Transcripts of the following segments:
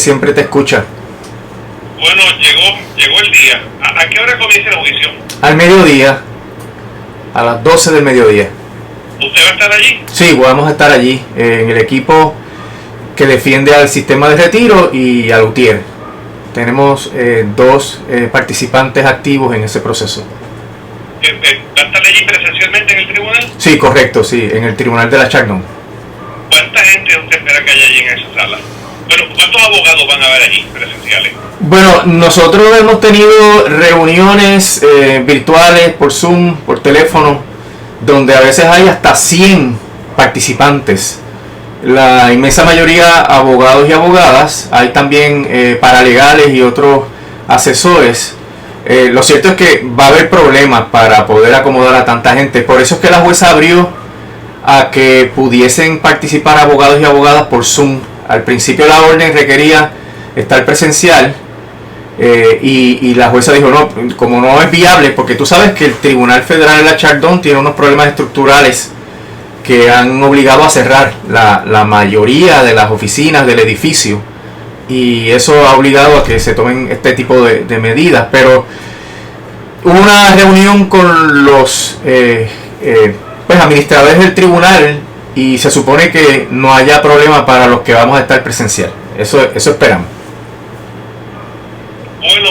siempre te escucha. Bueno, llegó el día. ¿A qué hora comienza el juicio? Al mediodía, a las 12 del mediodía. ¿Usted va a estar allí? Sí, vamos a estar allí, en el equipo que defiende al sistema de retiro y a Lutier. Tenemos dos participantes activos en ese proceso. ¿Va a estar allí presencialmente en el tribunal? Sí, correcto, sí, en el tribunal de la Chardon. ¿Cuánta gente usted espera que haya allí en esa sala? Bueno, ¿cuántos abogados van a haber allí presenciales? Bueno, nosotros hemos tenido reuniones virtuales por Zoom, por teléfono, donde a veces hay hasta 100 participantes. La inmensa mayoría abogados y abogadas, hay también paralegales y otros asesores. Lo cierto es que va a haber problemas para poder acomodar a tanta gente. Por eso es que la jueza abrió a que pudiesen participar abogados y abogadas por Zoom. Al principio la orden requería estar presencial y la jueza dijo no, como no es viable, porque tú sabes que el Tribunal Federal de la Chardon tiene unos problemas estructurales que han obligado a cerrar la mayoría de las oficinas del edificio, y eso ha obligado a que se tomen este tipo de medidas. Pero hubo una reunión con los administradores del tribunal y se supone que no haya problema para los que vamos a estar presencial. Eso esperamos. Bueno,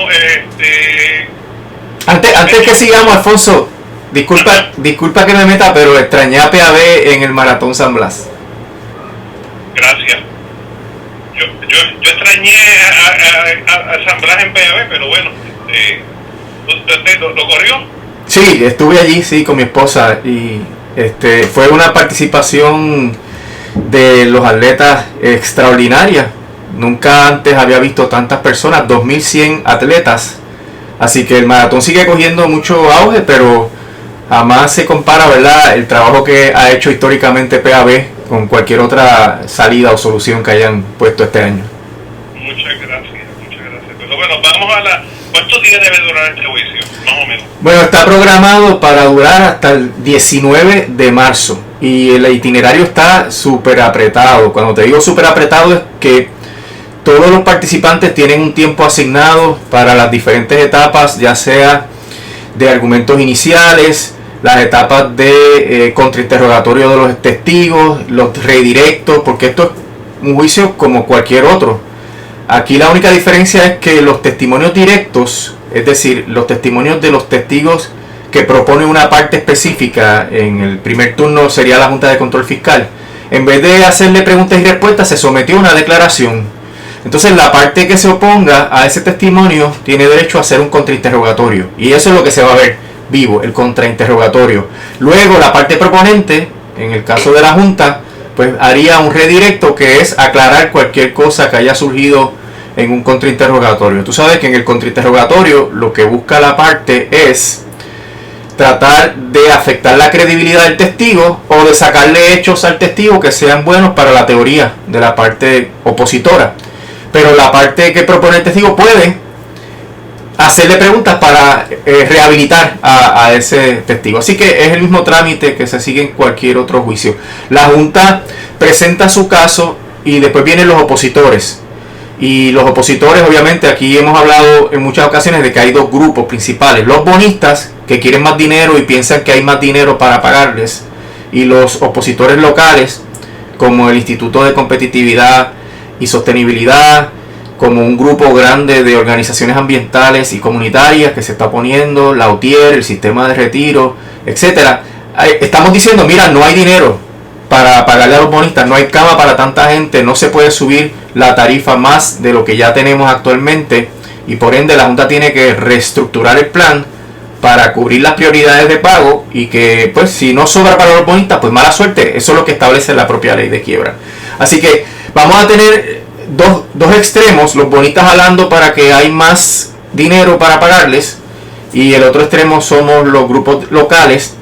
Antes que sigamos, Alfonso, disculpa que me meta, pero extrañé a PAB en el Maratón San Blas. Gracias. Yo extrañé a San Blas en PAB, pero bueno, ¿usted lo corrió? Sí, estuve allí, sí, con mi esposa, y fue una participación de los atletas extraordinaria. Nunca antes había visto tantas personas, 2100 atletas. Así que el maratón sigue cogiendo mucho auge, pero jamás se compara, ¿verdad?, el trabajo que ha hecho históricamente PAB con cualquier otra salida o solución que hayan puesto este año. Muchas gracias. Pero bueno, vamos a ¿cuántos días debe durar este juicio, más o menos? Bueno, está programado para durar hasta el 19 de marzo y el itinerario está súper apretado. Cuando te digo súper apretado es que todos los participantes tienen un tiempo asignado para las diferentes etapas, ya sea de argumentos iniciales, las etapas de contrainterrogatorio de los testigos, los redirectos, porque esto es un juicio como cualquier otro. Aquí la única diferencia es que los testimonios directos, es decir, los testimonios de los testigos que propone una parte específica, en el primer turno sería la Junta de Control Fiscal, en vez de hacerle preguntas y respuestas, se sometió a una declaración. Entonces la parte que se oponga a ese testimonio tiene derecho a hacer un contrainterrogatorio, y eso es lo que se va a ver vivo, el contrainterrogatorio. Luego la parte proponente, en el caso de la Junta, pues haría un redirecto, que es aclarar cualquier cosa que haya surgido en un contrainterrogatorio. Tú sabes que en el contrainterrogatorio lo que busca la parte es tratar de afectar la credibilidad del testigo o de sacarle hechos al testigo que sean buenos para la teoría de la parte opositora. Pero la parte que propone el testigo puede hacerle preguntas para rehabilitar a ese testigo. Así que es el mismo trámite que se sigue en cualquier otro juicio. La Junta presenta su caso y después vienen los opositores. Y los opositores, obviamente, aquí hemos hablado en muchas ocasiones de que hay dos grupos principales: los bonistas, que quieren más dinero y piensan que hay más dinero para pagarles, y los opositores locales, como el Instituto de Competitividad y Sostenibilidad, como un grupo grande de organizaciones ambientales y comunitarias que se está poniendo, la UTIER, el sistema de retiro, etcétera. Estamos diciendo, mira, no hay dinero para pagarle a los bonistas, no hay cama para tanta gente, no se puede subir la tarifa más de lo que ya tenemos actualmente, y por ende la Junta tiene que reestructurar el plan para cubrir las prioridades de pago, y que pues si no sobra para los bonistas, pues mala suerte. Eso es lo que establece la propia ley de quiebra. Así que vamos a tener dos extremos: los bonistas jalando para que hay más dinero para pagarles, y el otro extremo somos los grupos locales,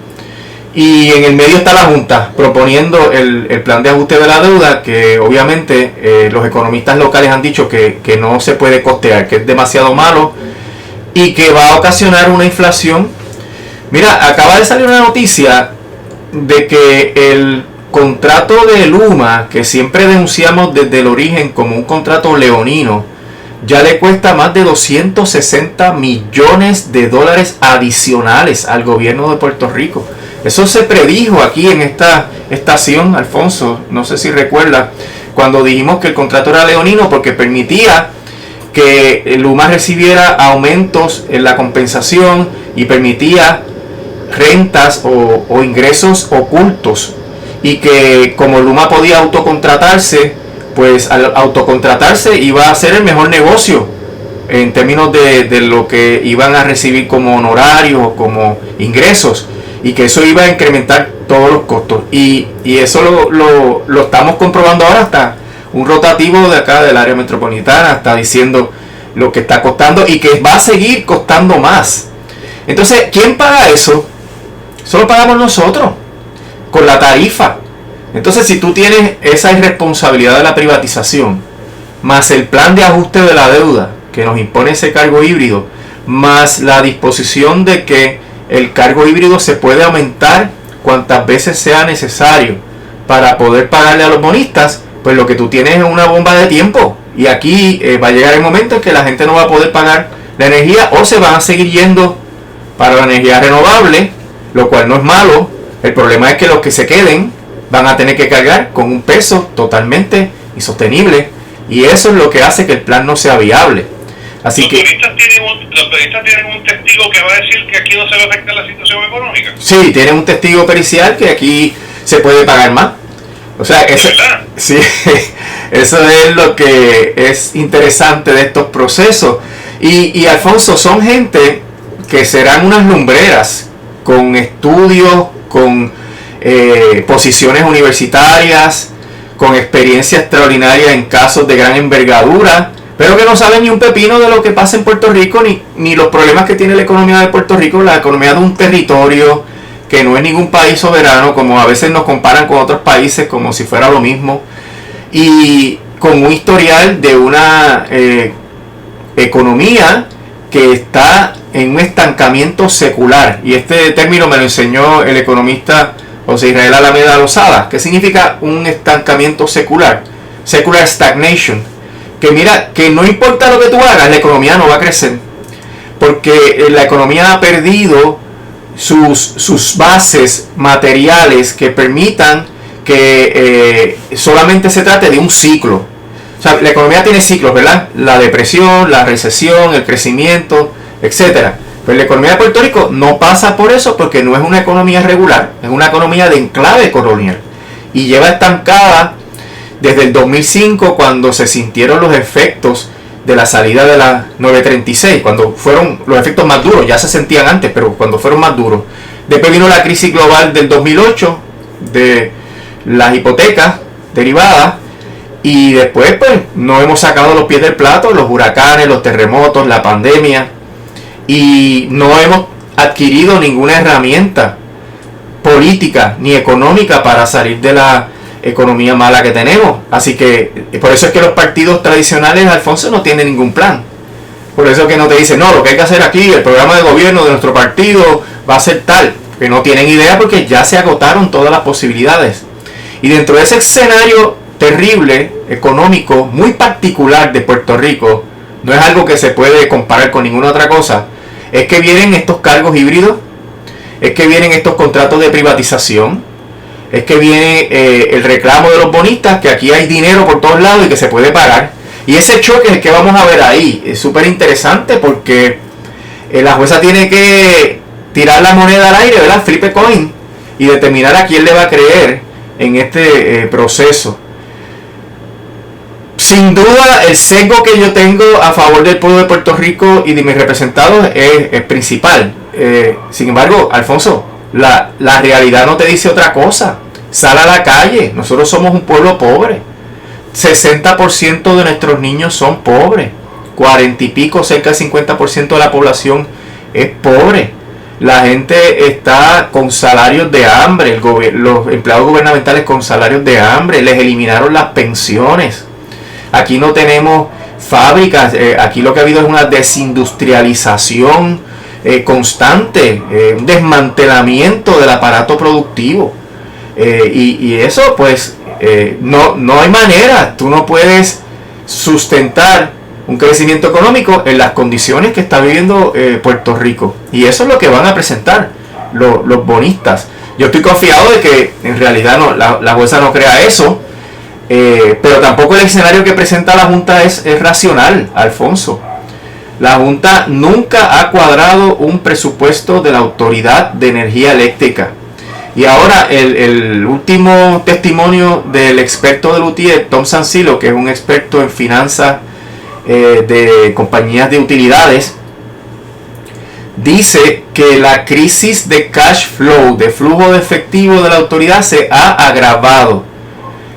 y en el medio está la Junta proponiendo el plan de ajuste de la deuda, que obviamente los economistas locales han dicho que no se puede costear, que es demasiado malo y que va a ocasionar una inflación. Mira, acaba de salir una noticia de que el contrato de Luma, que siempre denunciamos desde el origen como un contrato leonino, ya le cuesta más de 260 millones de dólares adicionales al gobierno de Puerto Rico. Eso se predijo aquí en esta estación, Alfonso, no sé si recuerda, cuando dijimos que el contrato era leonino porque permitía que Luma recibiera aumentos en la compensación y permitía rentas o ingresos ocultos, y que como Luma podía autocontratarse, pues al autocontratarse iba a ser el mejor negocio en términos de lo que iban a recibir como honorarios o como ingresos, y que eso iba a incrementar todos los costos, y eso lo estamos comprobando ahora. Hasta un rotativo de acá del área metropolitana está diciendo lo que está costando y que va a seguir costando más. Entonces, ¿quién paga eso? Solo pagamos nosotros con la tarifa. Entonces, si tú tienes esa irresponsabilidad de la privatización, más el plan de ajuste de la deuda que nos impone ese cargo híbrido, más la disposición de que el cargo híbrido se puede aumentar cuantas veces sea necesario para poder pagarle a los bonistas, pues lo que tú tienes es una bomba de tiempo. Y aquí va a llegar el momento en que la gente no va a poder pagar la energía, o se van a seguir yendo para la energía renovable, lo cual no es malo. El problema es que los que se queden van a tener que cargar con un peso totalmente insostenible, y eso es lo que hace que el plan no sea viable. Así que los periodistas tienen un testigo que va a decir que aquí no se va a afectar la situación económica. Sí, tienen un testigo pericial que aquí se puede pagar más. O sea, sí, eso es lo que es interesante de estos procesos. Y Alfonso, son gente que serán unas lumbreras con estudios, con posiciones universitarias, con experiencia extraordinaria en casos de gran envergadura, pero que no saben ni un pepino de lo que pasa en Puerto Rico, ni los problemas que tiene la economía de Puerto Rico, la economía de un territorio que no es ningún país soberano, como a veces nos comparan con otros países como si fuera lo mismo, y con un historial de una economía que está en un estancamiento secular. Y este término me lo enseñó el economista José Israel Alameda Lozada. ¿Qué significa un estancamiento secular? Secular stagnation. Que mira, que no importa lo que tú hagas, la economía no va a crecer, porque la economía ha perdido sus bases materiales que permitan que solamente se trate de un ciclo. O sea, la economía tiene ciclos, ¿verdad? La depresión, la recesión, el crecimiento, etcétera. Pero la economía de Puerto Rico no pasa por eso, porque no es una economía regular, es una economía de enclave colonial, y lleva estancada desde el 2005, cuando se sintieron los efectos de la salida de la 936, cuando fueron los efectos más duros. Ya se sentían antes, pero cuando fueron más duros. Después vino la crisis global del 2008, de las hipotecas derivadas, y después pues no hemos sacado los pies del plato, los huracanes, los terremotos, la pandemia, y no hemos adquirido ninguna herramienta política ni económica para salir de la economía mala que tenemos. Así que por eso es que los partidos tradicionales, Alfonso, no tienen ningún plan. Por eso es que no te dicen, no, lo que hay que hacer aquí, el programa de gobierno de nuestro partido va a ser tal, que no tienen idea, porque ya se agotaron todas las posibilidades. Y dentro de ese escenario terrible, económico, muy particular de Puerto Rico, no es algo que se puede comparar con ninguna otra cosa, es que vienen estos cargos híbridos, es que vienen estos contratos de privatización, es que viene el reclamo de los bonistas, que aquí hay dinero por todos lados y que se puede pagar. Y ese choque es el que vamos a ver ahí. Es súper interesante, porque la jueza tiene que tirar la moneda al aire, ¿verdad? Flip a coin, y determinar a quién le va a creer en este proceso. Sin duda, el sesgo que yo tengo a favor del pueblo de Puerto Rico y de mis representados es principal. Sin embargo, Alfonso, la realidad no te dice otra cosa. Sal a la calle. Nosotros somos un pueblo pobre. 60% de nuestros niños son pobres. 40 y pico, cerca del 50% de la población es pobre. La gente está con salarios de hambre. Los empleados gubernamentales con salarios de hambre. Les eliminaron las pensiones. Aquí no tenemos fábricas. Aquí lo que ha habido es una desindustrialización constante, un desmantelamiento del aparato productivo. Y eso pues no hay manera, tú no puedes sustentar un crecimiento económico en las condiciones que está viviendo Puerto Rico. Y eso es lo que van a presentar los bonistas. Yo estoy confiado de que en realidad la jueza no crea eso, pero tampoco el escenario que presenta la Junta es racional, Alfonso. La Junta nunca ha cuadrado un presupuesto de la Autoridad de Energía Eléctrica. Y ahora el último testimonio del experto del UTIER, Tom Sancilo, que es un experto en finanzas de compañías de utilidades, dice que la crisis de cash flow, de flujo de efectivo de la autoridad, se ha agravado.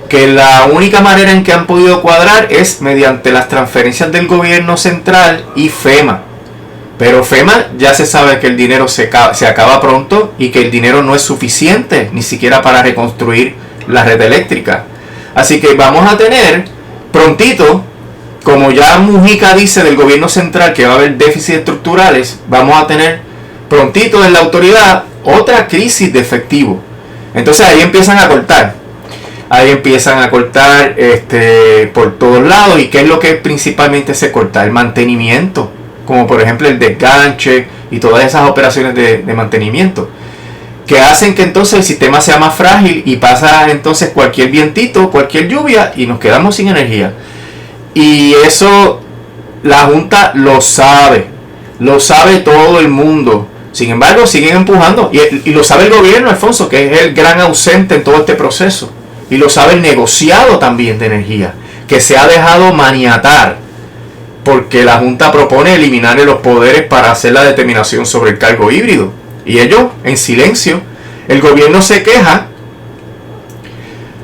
Que la única manera en que han podido cuadrar es mediante las transferencias del gobierno central y FEMA. Pero FEMA ya se sabe que el dinero se acaba pronto y que el dinero no es suficiente ni siquiera para reconstruir la red eléctrica. Así que vamos a tener prontito, como ya Mujica dice del gobierno central que va a haber déficits estructurales, vamos a tener prontito en la autoridad otra crisis de efectivo. Entonces ahí empiezan a cortar. Por todos lados. ¿Y qué es lo que principalmente se corta? El mantenimiento, como por ejemplo el desganche y todas esas operaciones de mantenimiento, que hacen que entonces el sistema sea más frágil y pasa entonces cualquier vientito, cualquier lluvia y nos quedamos sin energía. Y eso la Junta lo sabe todo el mundo. Sin embargo, siguen empujando y lo sabe el gobierno, Alfonso, que es el gran ausente en todo este proceso. Y lo sabe el negociado también de energía, que se ha dejado maniatar porque la Junta propone eliminarle los poderes para hacer la determinación sobre el cargo híbrido. Y ellos, en silencio, el gobierno se queja,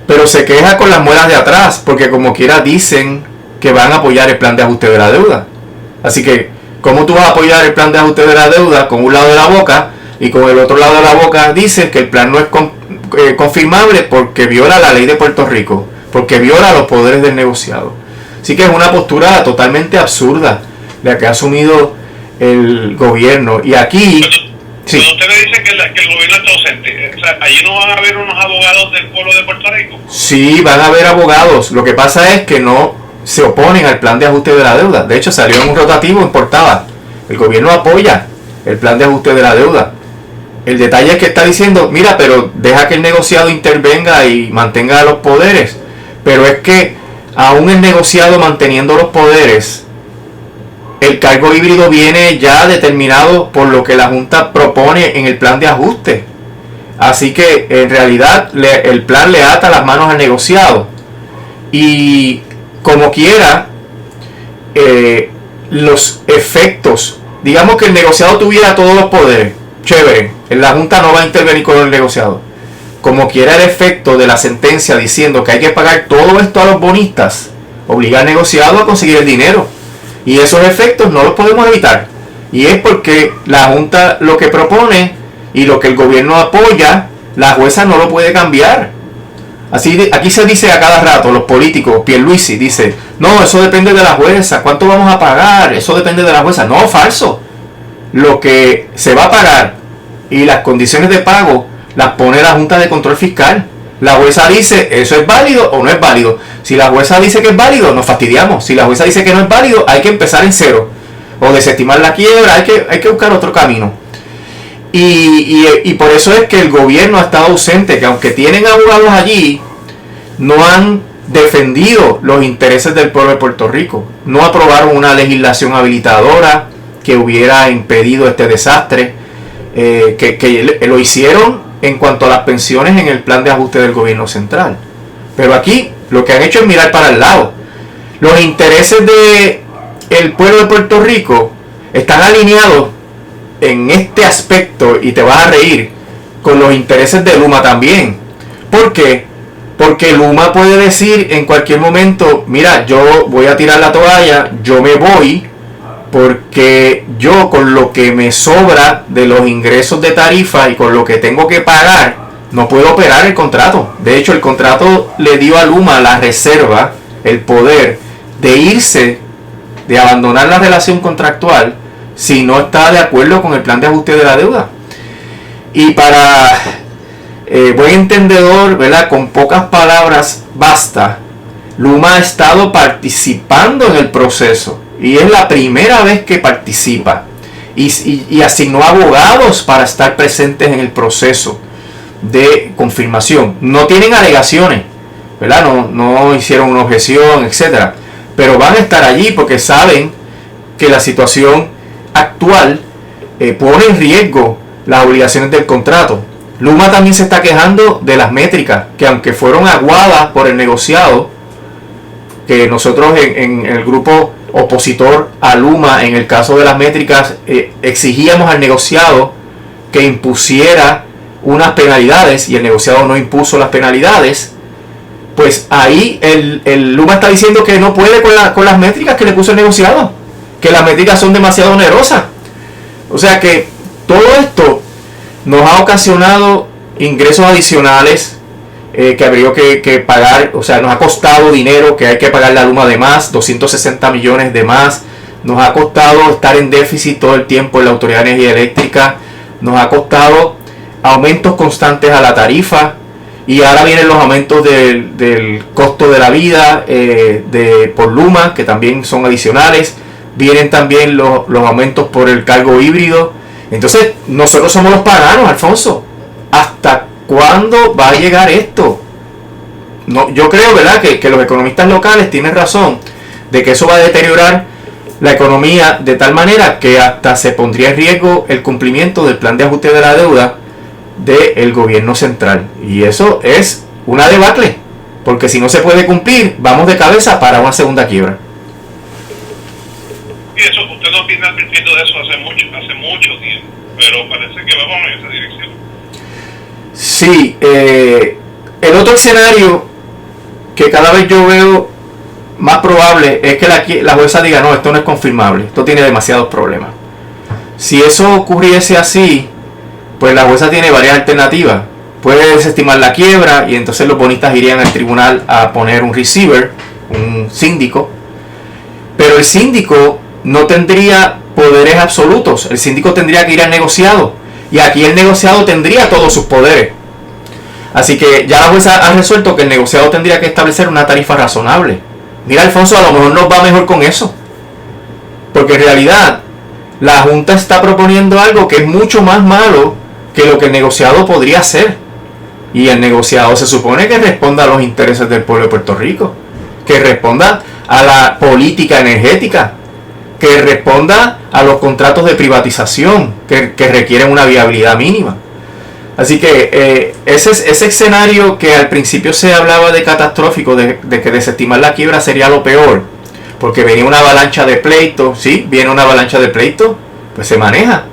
pero se queja con las muelas de atrás, porque como quiera dicen que van a apoyar el plan de ajuste de la deuda. Así que, ¿cómo tú vas a apoyar el plan de ajuste de la deuda con un lado de la boca y con el otro lado de la boca dices que el plan no es confirmable porque viola la ley de Puerto Rico, porque viola los poderes del negociado? Así que es una postura totalmente absurda la que ha asumido el gobierno. Y aquí... Cuando usted me dice que el gobierno está ausente, o sea, ¿allí no van a haber unos abogados del pueblo de Puerto Rico? Sí, van a haber abogados. Lo que pasa es que no se oponen al plan de ajuste de la deuda. De hecho, salió en un rotativo en portada. El gobierno apoya el plan de ajuste de la deuda. El detalle es que está diciendo, mira, pero deja que el negociado intervenga y mantenga los poderes. Pero es que aún el negociado manteniendo los poderes, el cargo híbrido viene ya determinado por lo que la Junta propone en el plan de ajuste. Así que en realidad el plan le ata las manos al negociado. Y como quiera, los efectos, digamos que el negociado tuviera todos los poderes, chévere, la Junta no va a intervenir con el negociado. Como quiera, el efecto de la sentencia diciendo que hay que pagar todo esto a los bonistas obliga al negociado a conseguir el dinero. Y esos efectos no los podemos evitar. Y es porque la Junta lo que propone y lo que el gobierno apoya, la jueza no lo puede cambiar. Así, aquí se dice a cada rato, los políticos, Pierluisi dice, no, eso depende de la jueza, ¿cuánto vamos a pagar? Eso depende de la jueza. No, falso. Lo que se va a pagar y las condiciones de pago las pone la Junta de Control Fiscal. La jueza dice, ¿eso es válido o no es válido? Si la jueza dice que es válido, nos fastidiamos. Si la jueza dice que no es válido, hay que empezar en cero. O desestimar la quiebra, hay que buscar otro camino. Y por eso es que el gobierno ha estado ausente, que aunque tienen abogados allí, no han defendido los intereses del pueblo de Puerto Rico. No aprobaron una legislación habilitadora que hubiera impedido este desastre, que lo hicieron en cuanto a las pensiones en el plan de ajuste del gobierno central. Pero aquí lo que han hecho es mirar para el lado. Los intereses del pueblo de Puerto Rico están alineados en este aspecto, y te vas a reír, con los intereses de Luma también. ¿Por qué? Porque Luma puede decir en cualquier momento, mira, yo voy a tirar la toalla, yo me voy, porque yo con lo que me sobra de los ingresos de tarifa y con lo que tengo que pagar, no puedo operar el contrato. De hecho, el contrato le dio a Luma la reserva, el poder de irse, de abandonar la relación contractual si no está de acuerdo con el plan de ajuste de la deuda. Y para buen entendedor, ¿verdad? Con pocas palabras basta. Luma ha estado participando en el proceso y es la primera vez que participa y asignó abogados para estar presentes en el proceso de confirmación. No tienen alegaciones, ¿verdad? No hicieron una objeción, etcétera, pero van a estar allí porque saben que la situación actual pone en riesgo las obligaciones del contrato. Luma también se está quejando de las métricas, que aunque fueron aguadas por el negociado, que nosotros en el grupo opositor a Luma, en el caso de las métricas, exigíamos al negociado que impusiera unas penalidades, y el negociado no impuso las penalidades. Pues ahí el Luma está diciendo que no puede con las métricas que le puso el negociado, que las métricas son demasiado onerosas. O sea que todo esto nos ha ocasionado ingresos adicionales que habría que pagar. O sea, nos ha costado dinero que hay que pagar la Luma de más, 260 millones de más. Nos ha costado estar en déficit todo el tiempo en la Autoridad de Energía Eléctrica. Nos ha costado aumentos constantes a la tarifa. Y ahora vienen los aumentos del costo de la vida por Luma, que también son adicionales. Vienen también los aumentos por el cargo híbrido. Entonces, nosotros somos los paganos, Alfonso. ¿Hasta cuándo va a llegar esto? No, yo creo, ¿verdad?, que los economistas locales tienen razón de que eso va a deteriorar la economía de tal manera que hasta se pondría en riesgo el cumplimiento del plan de ajuste de la deuda del gobierno central. Y eso es una debacle, porque si no se puede cumplir, vamos de cabeza para una segunda quiebra. Y eso, usted nos viene advirtiendo de eso hace mucho tiempo, pero parece que vamos en esa dirección. Sí, el otro escenario que cada vez yo veo más probable es que la jueza diga: no, esto no es confirmable, esto tiene demasiados problemas. Si eso ocurriese así, pues la jueza tiene varias alternativas. Puede desestimar la quiebra y entonces los bonistas irían al tribunal a poner un receiver, un síndico, pero el síndico no tendría poderes absolutos. El síndico tendría que ir al negociado, y aquí el negociado tendría todos sus poderes. Así que ya la jueza ha resuelto que el negociado tendría que establecer una tarifa razonable. Mira, Alfonso, a lo mejor nos va mejor con eso, porque en realidad la Junta está proponiendo algo que es mucho más malo que lo que el negociado podría hacer. Y el negociado se supone que responda a los intereses del pueblo de Puerto Rico, que responda a la política energética, que responda a los contratos de privatización que requieren una viabilidad mínima. Así que ese escenario que al principio se hablaba de catastrófico, de que desestimar la quiebra sería lo peor, porque venía una avalancha de pleitos. Sí, viene una avalancha de pleitos, pues se maneja.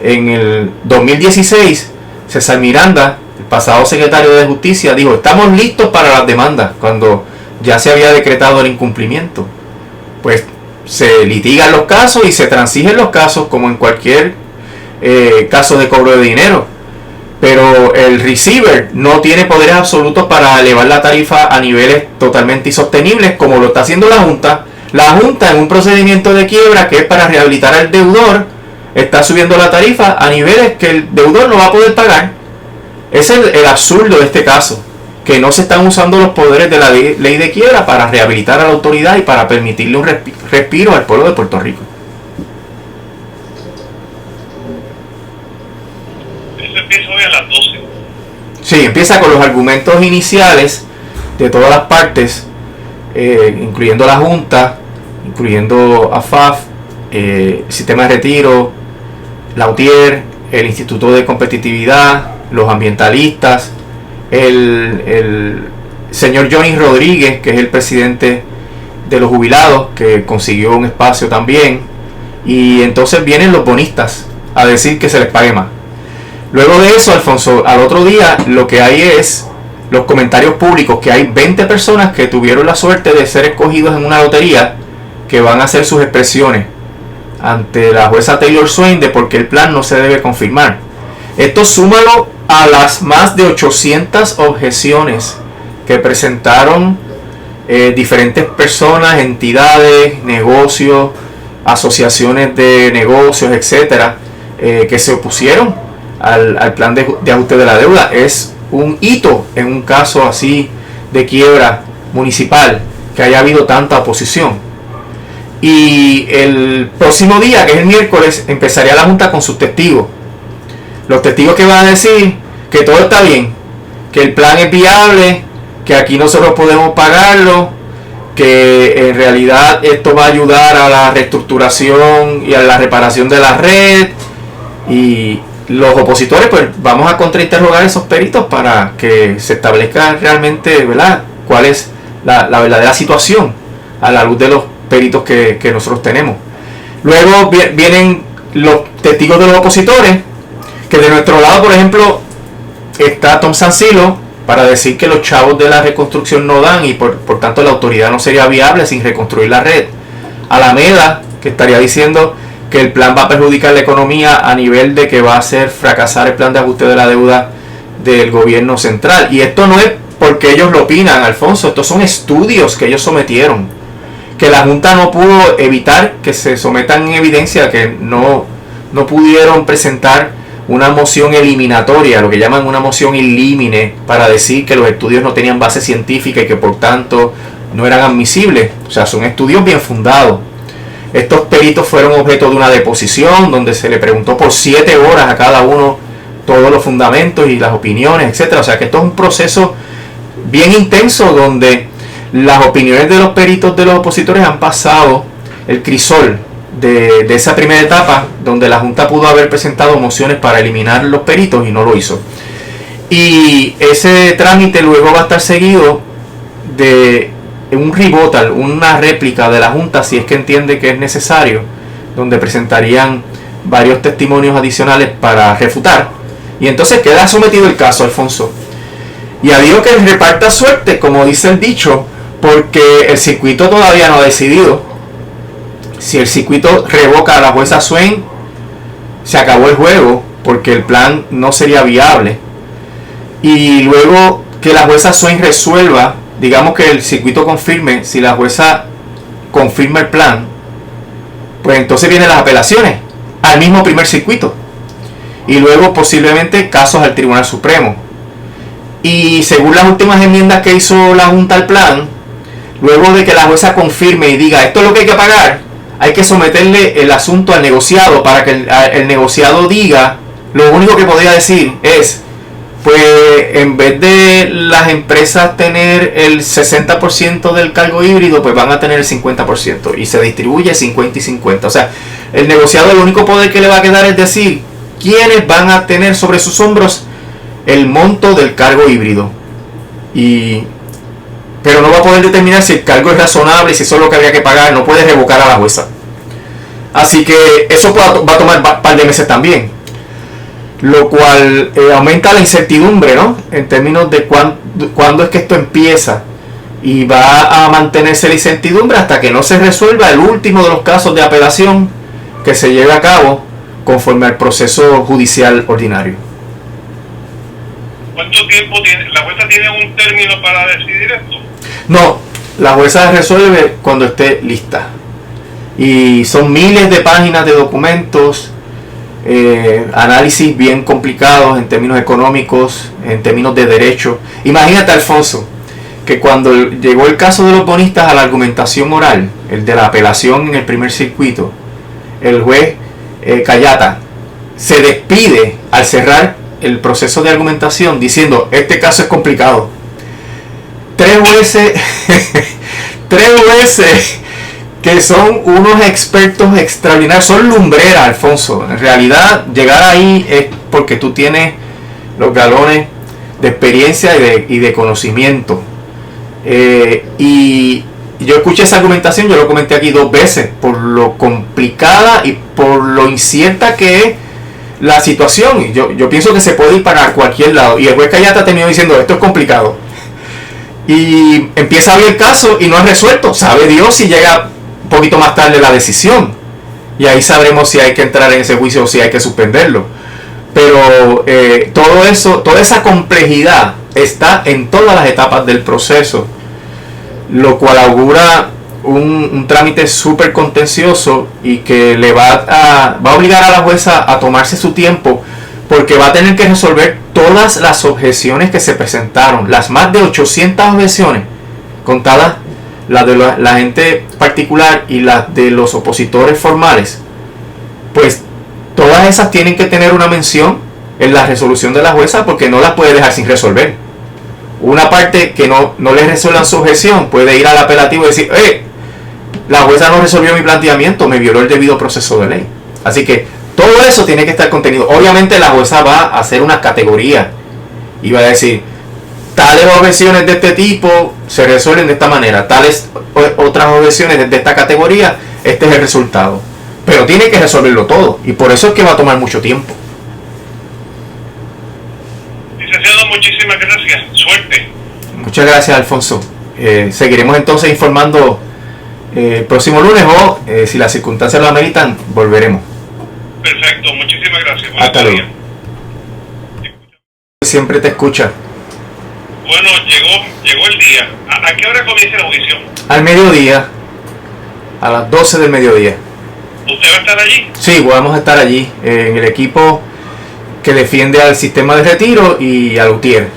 En el 2016, César Miranda, el pasado secretario de Justicia, dijo: estamos listos para las demandas, cuando ya se había decretado el incumplimiento. Pues se litigan los casos y se transigen los casos, como en cualquier caso de cobro de dinero. Pero el receiver no tiene poderes absolutos para elevar la tarifa a niveles totalmente insostenibles, como lo está haciendo la Junta. La Junta, en un procedimiento de quiebra que es para rehabilitar al deudor, está subiendo la tarifa a niveles que el deudor no va a poder pagar. Ese es el absurdo de este caso, que no se están usando los poderes de la ley de quiebra para rehabilitar a la autoridad y para permitirle un respiro al pueblo de Puerto Rico. Eso empieza hoy a las 12. Sí, empieza con los argumentos iniciales de todas las partes, incluyendo la Junta, incluyendo AFAF, Sistema de Retiro, la UTIER, el Instituto de Competitividad, los ambientalistas, el señor Johnny Rodríguez, que es el presidente de los jubilados, que consiguió un espacio también, y entonces vienen los bonistas a decir que se les pague más. Luego de eso, Alfonso, al otro día lo que hay es los comentarios públicos, que hay 20 personas que tuvieron la suerte de ser escogidos en una lotería, que van a hacer sus expresiones ante la jueza Taylor Swain de por qué el plan no se debe confirmar. Esto súmalo a las más de 800 objeciones que presentaron diferentes personas, entidades, negocios, asociaciones de negocios, etcétera, que se opusieron al plan de ajuste de la deuda. Es un hito en un caso así de quiebra municipal que haya habido tanta oposición. Y el próximo día, que es el miércoles, empezaría la Junta con sus testigos. Los testigos que van a decir que todo está bien, que el plan es viable, que aquí nosotros podemos pagarlo, que en realidad esto va a ayudar a la reestructuración y a la reparación de la red. Y los opositores, pues vamos a contrainterrogar a esos peritos para que se establezca realmente, ¿verdad?, cuál es la verdadera situación a la luz de los peritos que nosotros tenemos. Luego vienen los testigos de los opositores, que de nuestro lado, por ejemplo, está Tom Sancilo, para decir que los chavos de la reconstrucción no dan y por tanto la autoridad no sería viable sin reconstruir la red. Alameda, que estaría diciendo que el plan va a perjudicar la economía a nivel de que va a hacer fracasar el plan de ajuste de la deuda del gobierno central. Y esto no es porque ellos lo opinan, Alfonso, estos son estudios que ellos sometieron, que la Junta no pudo evitar que se sometan en evidencia, que no pudieron presentar una moción eliminatoria, lo que llaman una moción in limine, para decir que los estudios no tenían base científica y que por tanto no eran admisibles. O sea, son estudios bien fundados. Estos peritos fueron objeto de una deposición donde se le preguntó por 7 horas a cada uno todos los fundamentos y las opiniones, etcétera. O sea que esto es un proceso bien intenso donde las opiniones de los peritos de los opositores han pasado el crisol de esa primera etapa, donde la Junta pudo haber presentado mociones para eliminar los peritos y no lo hizo. Y ese trámite luego va a estar seguido de un rebuttal, una réplica de la Junta, si es que entiende que es necesario, donde presentarían varios testimonios adicionales para refutar. Y entonces queda sometido el caso, Alfonso. Y a Dios que reparta suerte, como dice el dicho, porque el circuito todavía no ha decidido. Si el circuito revoca a la jueza Swain, se acabó el juego, porque el plan no sería viable. Y luego que la jueza Swain resuelva, digamos que el circuito confirme, si la jueza confirma el plan, pues entonces vienen las apelaciones al mismo primer circuito. Y luego posiblemente casos al Tribunal Supremo. Y según las últimas enmiendas que hizo la Junta al plan, luego de que la jueza confirme y diga esto es lo que hay que pagar, hay que someterle el asunto al negociado para que el negociado diga, lo único que podría decir es, pues en vez de las empresas tener el 60% del cargo híbrido, pues van a tener el 50% y se distribuye 50 y 50. O sea, el negociado, el único poder que le va a quedar es decir quiénes van a tener sobre sus hombros el monto del cargo híbrido. Pero no va a poder determinar si el cargo es razonable y si eso es lo que habría que pagar. No puede revocar a la jueza. Así que eso va a tomar un par de meses también, lo cual aumenta la incertidumbre, ¿no?, en términos de cuándo es que esto empieza, y va a mantenerse la incertidumbre hasta que no se resuelva el último de los casos de apelación que se lleve a cabo conforme al proceso judicial ordinario. ¿Cuánto tiempo tiene? ¿La jueza tiene un término para decidir esto? No, la jueza resuelve cuando esté lista. Y son miles de páginas de documentos, análisis bien complicados en términos económicos, en términos de derecho. Imagínate, Alfonso, que cuando llegó el caso de los bonistas a la argumentación oral, el de la apelación en el primer circuito, el juez Cayata se despide al cerrar el proceso de argumentación diciendo, este caso es complicado. Tres jueces que son unos expertos extraordinarios, son lumbreras, Alfonso. En realidad, llegar ahí es porque tú tienes los galones de experiencia y de conocimiento. Y yo escuché esa argumentación, yo lo comenté aquí 2 veces, por lo complicada y por lo incierta que es la situación. Yo pienso que se puede ir para cualquier lado. Y el juez Cayata terminó diciendo, esto es complicado. Y empieza a ver el caso y no es resuelto. Sabe Dios si llega un poquito más tarde la decisión. Y ahí sabremos si hay que entrar en ese juicio o si hay que suspenderlo. Pero todo eso, toda esa complejidad está en todas las etapas del proceso, lo cual augura un trámite súper contencioso y que le va a obligar a la jueza a tomarse su tiempo, porque va a tener que resolver todas las objeciones que se presentaron, las más de 800 objeciones, contadas las de la gente particular y las de los opositores formales. Pues todas esas tienen que tener una mención en la resolución de la jueza, porque no las puede dejar sin resolver. Una parte que no le resuelvan su objeción puede ir al apelativo y decir: la jueza no resolvió mi planteamiento, me violó el debido proceso de ley. Así que todo eso tiene que estar contenido. Obviamente la jueza va a hacer una categoría y va a decir: tales objeciones de este tipo se resuelven de esta manera, tales otras objeciones de esta categoría, este es el resultado. Pero tiene que resolverlo todo, y por eso es que va a tomar mucho tiempo. Licenciado, muchísimas gracias. Suerte. Muchas gracias, Alfonso. Seguiremos entonces informando el próximo lunes, o si las circunstancias lo ameritan, volveremos. Perfecto, muchísimas gracias. Hasta luego. Siempre te escucha. Bueno, llegó el día. ¿A qué hora comienza el juicio? Al mediodía, a las 12 del mediodía. ¿Usted va a estar allí? Sí, vamos a estar allí, en el equipo que defiende al sistema de retiro y a Lutier.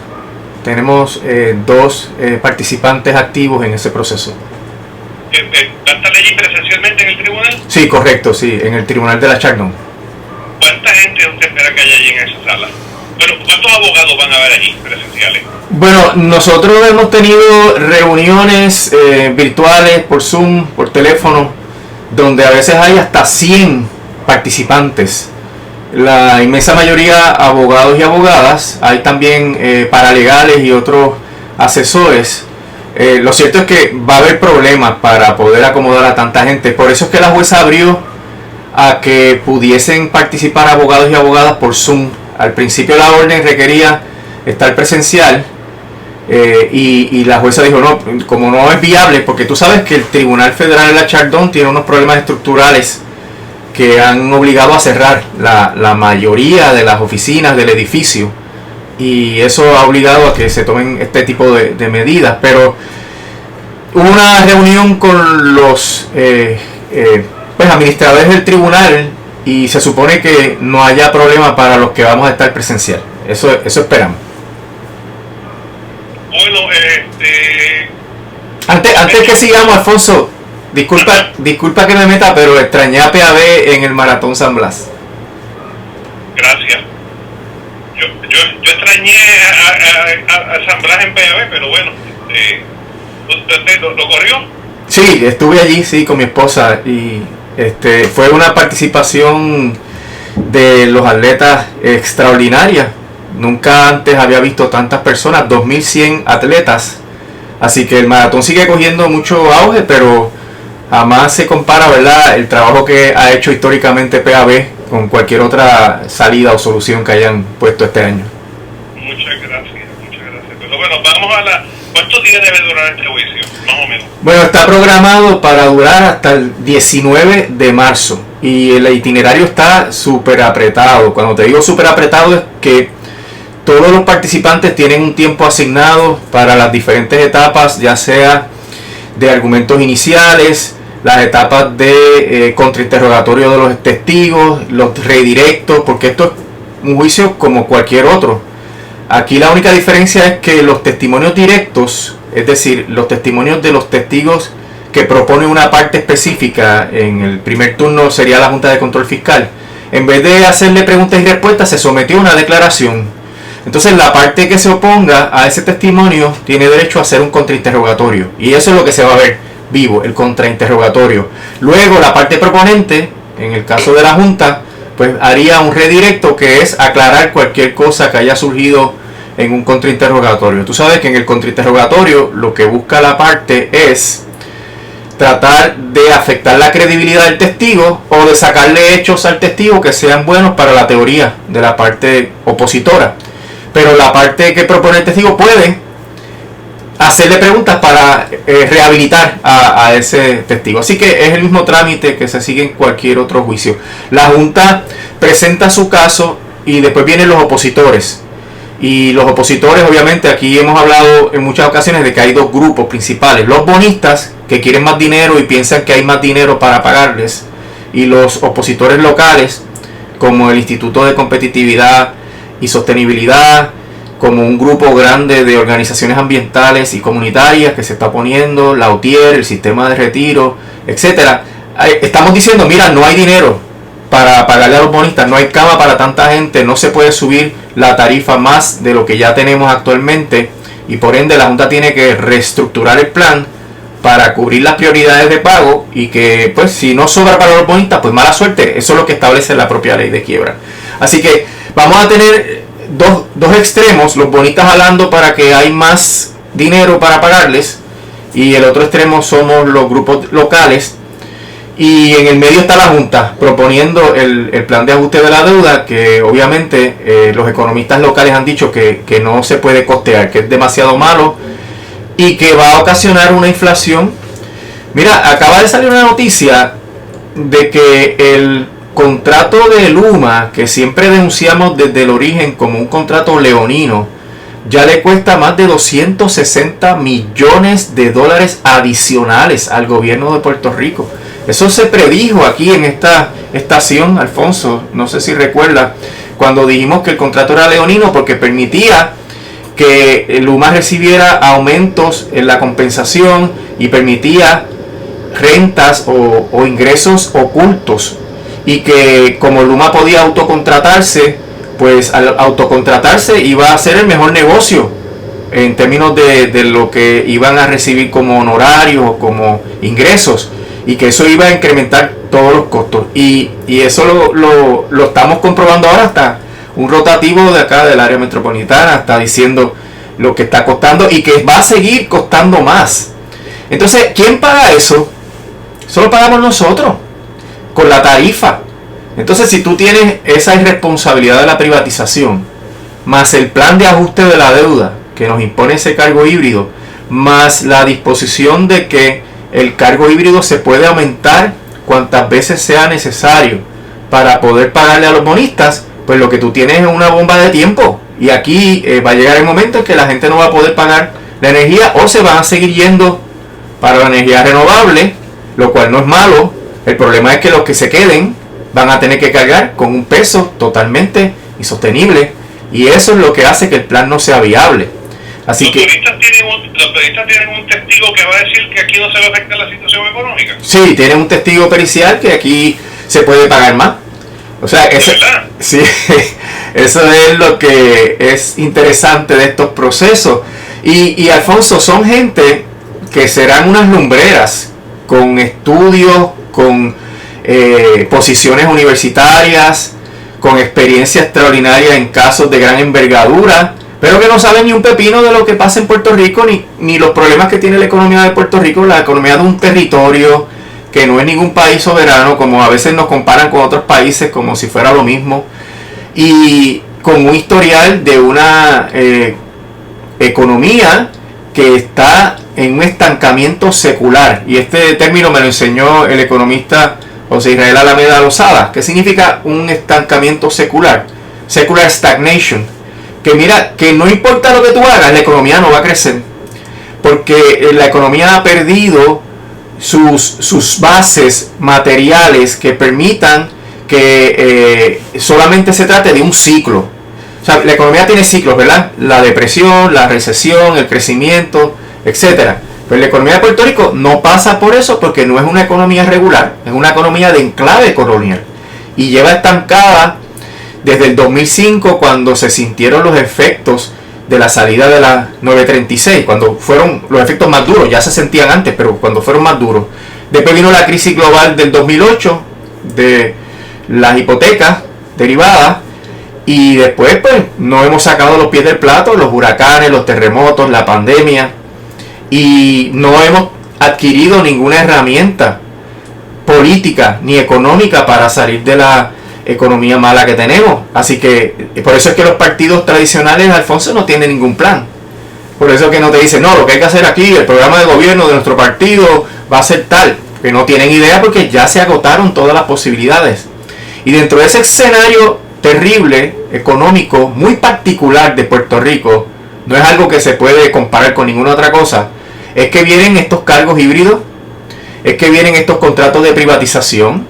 Tenemos dos participantes activos en ese proceso. ¿Va a estar allí presencialmente en el tribunal? Sí, correcto, sí, en el tribunal de la Chardon. ¿Cuánta gente usted espera que haya allí en esa sala? Bueno, ¿cuántos abogados van a haber allí presenciales? Bueno, nosotros hemos tenido reuniones virtuales por Zoom, por teléfono, donde a veces hay hasta 100 participantes. La inmensa mayoría abogados y abogadas. Hay también paralegales y otros asesores. Lo cierto es que va a haber problemas para poder acomodar a tanta gente. Por eso es que la jueza abrió a que pudiesen participar abogados y abogadas por Zoom. Al principio la orden requería estar presencial, y la jueza dijo: no, como no es viable, porque tú sabes que el Tribunal Federal de la Chardon tiene unos problemas estructurales que han obligado a cerrar la mayoría de las oficinas del edificio, y eso ha obligado a que se tomen este tipo de medidas. Pero hubo una reunión con los administradores del tribunal, y se supone que no haya problema para los que vamos a estar presencial. Eso esperamos. Bueno, Antes que sigamos, Alfonso, disculpa que me meta, pero extrañé a PAB en el Maratón San Blas. Gracias. Yo extrañé a San Blas en PAB, pero bueno, ¿usted lo corrió? Sí, estuve allí, sí, con mi esposa, y fue una participación de los atletas extraordinaria. Nunca antes había visto tantas personas, 2100 atletas. Así que el maratón sigue cogiendo mucho auge, pero jamás se compara, ¿verdad?, el trabajo que ha hecho históricamente PAB con cualquier otra salida o solución que hayan puesto este año. Muchas gracias. Pero bueno, vamos a ¿cuántos días debe durar este juicio, más o menos? Bueno, está programado para durar hasta el 19 de marzo. Y el itinerario está súper apretado. Cuando te digo súper apretado, es que todos los participantes tienen un tiempo asignado para las diferentes etapas, ya sea de argumentos iniciales, las etapas de contrainterrogatorio de los testigos, los redirectos, porque esto es un juicio como cualquier otro. Aquí la única diferencia es que los testimonios directos, es decir, los testimonios de los testigos que propone una parte específica, en el primer turno sería la Junta de Control Fiscal, en vez de hacerle preguntas y respuestas, se sometió a una declaración. Entonces la parte que se oponga a ese testimonio tiene derecho a hacer un contrainterrogatorio, y eso es lo que se va a ver vivo, el contrainterrogatorio. Luego la parte proponente, en el caso de la Junta, pues haría un redirecto, que es aclarar cualquier cosa que haya surgido en un contrainterrogatorio. Tú sabes que en el contrainterrogatorio lo que busca la parte es tratar de afectar la credibilidad del testigo, o de sacarle hechos al testigo que sean buenos para la teoría de la parte opositora. Pero la parte que propone el testigo puede hacerle preguntas para rehabilitar a ese testigo. Así que es el mismo trámite que se sigue en cualquier otro juicio. La Junta presenta su caso y después vienen los opositores. Y los opositores, obviamente, aquí hemos hablado en muchas ocasiones de que hay dos grupos principales: los bonistas, que quieren más dinero y piensan que hay más dinero para pagarles, y los opositores locales, como el Instituto de Competitividad y sostenibilidad, como un grupo grande de organizaciones ambientales y comunitarias que se está poniendo, la UTIER, el sistema de retiro, etcétera. Estamos diciendo, mira, no hay dinero para pagarle a los bonistas, no hay cama para tanta gente, no se puede subir la tarifa más de lo que ya tenemos actualmente, y por ende la Junta tiene que reestructurar el plan para cubrir las prioridades de pago, y que pues si no sobra para los bonistas, pues mala suerte. Eso es lo que establece la propia ley de quiebra. Así que vamos a tener dos extremos, los bonistas jalando para que hay más dinero para pagarles, y el otro extremo somos los grupos locales, y en el medio está la Junta proponiendo el plan de ajuste de la deuda, que obviamente los economistas locales han dicho que no se puede costear, que es demasiado malo y que va a ocasionar una inflación. Mira, acaba de salir una noticia de que el contrato de Luma, que siempre denunciamos desde el origen como un contrato leonino, ya le cuesta más de 260 millones de dólares adicionales al gobierno de Puerto Rico. Eso se predijo aquí en esta estación, Alfonso, no sé si recuerda, cuando dijimos que el contrato era leonino porque permitía que Luma recibiera aumentos en la compensación y permitía rentas o ingresos ocultos, y que como Luma podía autocontratarse, pues al autocontratarse iba a ser el mejor negocio en términos de lo que iban a recibir como honorarios o como ingresos, y que eso iba a incrementar todos los costos, y eso lo estamos comprobando ahora. Hasta un rotativo de acá del área metropolitana está diciendo lo que está costando y que va a seguir costando más. Entonces, ¿quién paga eso? Solo pagamos nosotros con la tarifa. Entonces, si tú tienes esa irresponsabilidad de la privatización, más el plan de ajuste de la deuda que nos impone ese cargo híbrido, más la disposición de que el cargo híbrido se puede aumentar cuantas veces sea necesario para poder pagarle a los bonistas, pues lo que tú tienes es una bomba de tiempo. Y aquí va a llegar el momento en que la gente no va a poder pagar la energía, o se van a seguir yendo para la energía renovable, lo cual no es malo. El problema es que los que se queden van a tener que cargar con un peso totalmente insostenible, y eso es lo que hace que el plan no sea viable. Así que los periodistas tienen un testigo que va a decir que aquí no se va a afectar la situación económica. Sí, tienen un testigo pericial que aquí se puede pagar más. O sea, sí, eso es lo que es interesante de estos procesos. Y Alfonso, son gente que serán unas lumbreras con estudios, con posiciones universitarias, con experiencia extraordinaria en casos de gran envergadura, pero que no saben ni un pepino de lo que pasa en Puerto Rico, ni los problemas que tiene la economía de Puerto Rico, la economía de un territorio que no es ningún país soberano, como a veces nos comparan con otros países como si fuera lo mismo, y con un historial de una economía que está en un estancamiento secular. Y este término me lo enseñó el economista José Israel Alameda Lozada. ¿Qué significa un estancamiento secular? Secular stagnation. Que mira, que no importa lo que tú hagas, la economía no va a crecer, porque la economía ha perdido sus bases materiales que permitan que solamente se trate de un ciclo. O sea, la economía tiene ciclos, ¿verdad? La depresión, la recesión, el crecimiento, etcétera. Pero la economía de Puerto Rico no pasa por eso, porque no es una economía regular, es una economía de enclave colonial, y lleva estancada desde el 2005, cuando se sintieron los efectos de la salida de la 936, cuando fueron los efectos más duros. Ya se sentían antes, pero cuando fueron más duros. Después vino la crisis global del 2008, de las hipotecas derivadas, y después pues no hemos sacado los pies del plato, los huracanes, los terremotos, la pandemia, y no hemos adquirido ninguna herramienta política ni económica para salir de la economía mala que tenemos. Así que por eso es que los partidos tradicionales, Alfonso, no tienen ningún plan. Por eso es que no te dicen, no, lo que hay que hacer aquí, el programa de gobierno de nuestro partido va a ser tal, que no tienen idea, porque ya se agotaron todas las posibilidades. Y dentro de ese escenario terrible, económico, muy particular de Puerto Rico, no es algo que se puede comparar con ninguna otra cosa, es que vienen estos cargos híbridos, es que vienen estos contratos de privatización,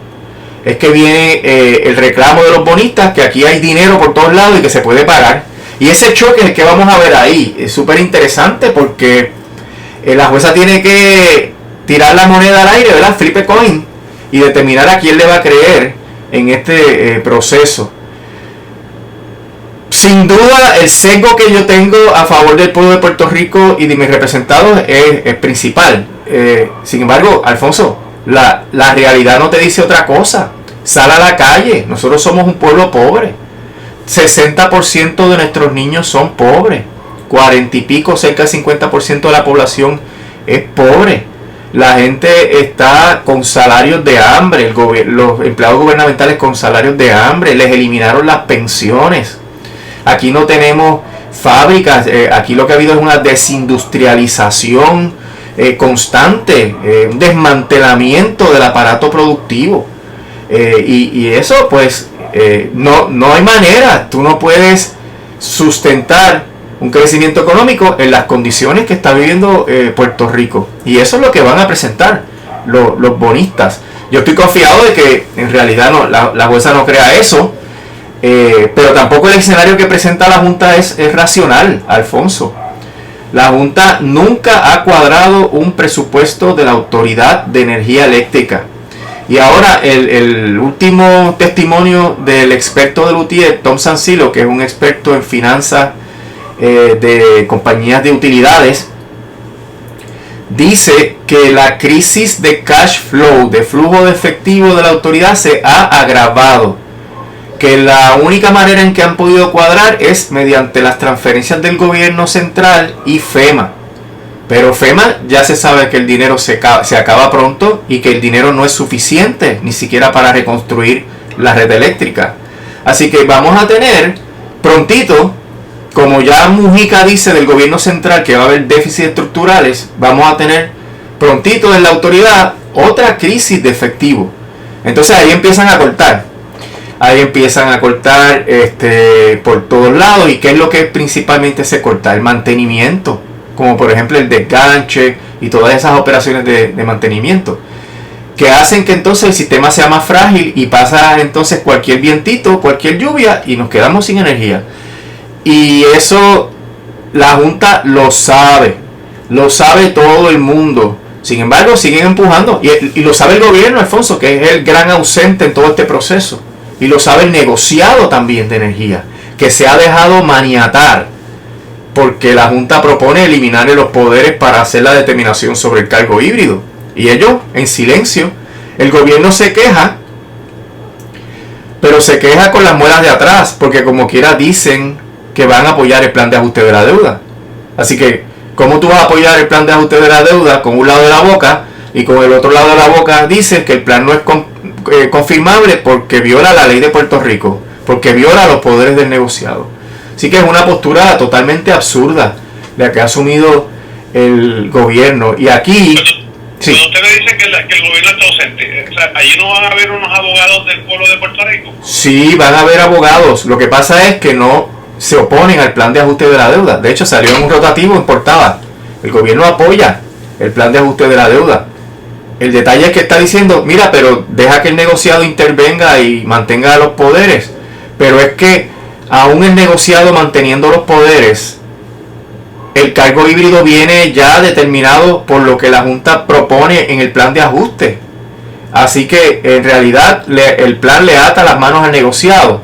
es que viene el reclamo de los bonistas, que aquí hay dinero por todos lados y que se puede pagar. Y ese choque es el que vamos a ver ahí. Es súper interesante porque la jueza tiene que tirar la moneda al aire, ¿verdad? Flip a coin, y determinar a quién le va a creer en este proceso. Sin duda, el sesgo que yo tengo a favor del pueblo de Puerto Rico y de mis representados es principal. Sin embargo, Alfonso, la realidad no te dice otra cosa. Sal a la calle. Nosotros somos un pueblo pobre. 60% de nuestros niños son pobres. 40 y pico, cerca del 50% de la población es pobre. La gente está con salarios de hambre. Los empleados gubernamentales con salarios de hambre. Les eliminaron las pensiones. Aquí no tenemos fábricas. Aquí lo que ha habido es una desindustrialización constante, un desmantelamiento del aparato productivo. Y eso pues no hay manera. Tú no puedes sustentar un crecimiento económico en las condiciones que está viviendo Puerto Rico. Y eso es lo que van a presentar los bonistas. Yo estoy confiado de que en realidad la jueza no crea eso, pero tampoco el escenario que presenta la Junta es racional, Alfonso. La Junta nunca ha cuadrado un presupuesto de la Autoridad de Energía Eléctrica. Y ahora el último testimonio del experto del UTIER, Tom Sancilo, que es un experto en finanzas de compañías de utilidades, dice que la crisis de cash flow, de flujo de efectivo de la autoridad, se ha agravado. Que la única manera en que han podido cuadrar es mediante las transferencias del gobierno central y FEMA. Pero FEMA ya se sabe que el dinero se acaba pronto y que el dinero no es suficiente ni siquiera para reconstruir la red eléctrica. Así que vamos a tener prontito, como ya Mujica dice del gobierno central que va a haber déficits estructurales, vamos a tener prontito en la autoridad otra crisis de efectivo. Entonces ahí empiezan a cortar. Ahí empiezan a cortar por todos lados. ¿Y qué es lo que principalmente se corta? El mantenimiento, como por ejemplo el desganche y todas esas operaciones de mantenimiento, que hacen que entonces el sistema sea más frágil y pasa entonces cualquier vientito, cualquier lluvia y nos quedamos sin energía. Y eso la Junta lo sabe todo el mundo. Sin embargo, siguen empujando y lo sabe el gobierno, Alfonso, que es el gran ausente en todo este proceso. Y lo sabe el negociado también de energía, que se ha dejado maniatar porque la Junta propone eliminarle los poderes para hacer la determinación sobre el cargo híbrido. Y ellos, en silencio, el gobierno se queja, pero se queja con las muelas de atrás, porque como quiera dicen que van a apoyar el plan de ajuste de la deuda. Así que, ¿cómo tú vas a apoyar el plan de ajuste de la deuda con un lado de la boca y con el otro lado de la boca dices que el plan no es confirmable porque viola la ley de Puerto Rico, porque viola los poderes del negociado? Así que es una postura totalmente absurda la que ha asumido el gobierno. Y aquí... Cuando usted me dice que el gobierno está ausente, o sea, ¿allí no van a haber unos abogados del pueblo de Puerto Rico? Sí, van a haber abogados. Lo que pasa es que no se oponen al plan de ajuste de la deuda. De hecho, salió en un rotativo en portada. El gobierno apoya el plan de ajuste de la deuda. El detalle es que está diciendo, mira, pero deja que el negociado intervenga y mantenga los poderes. Pero es que aún el negociado manteniendo los poderes, el cargo híbrido viene ya determinado por lo que la Junta propone en el plan de ajuste. Así que en realidad el plan le ata las manos al negociado.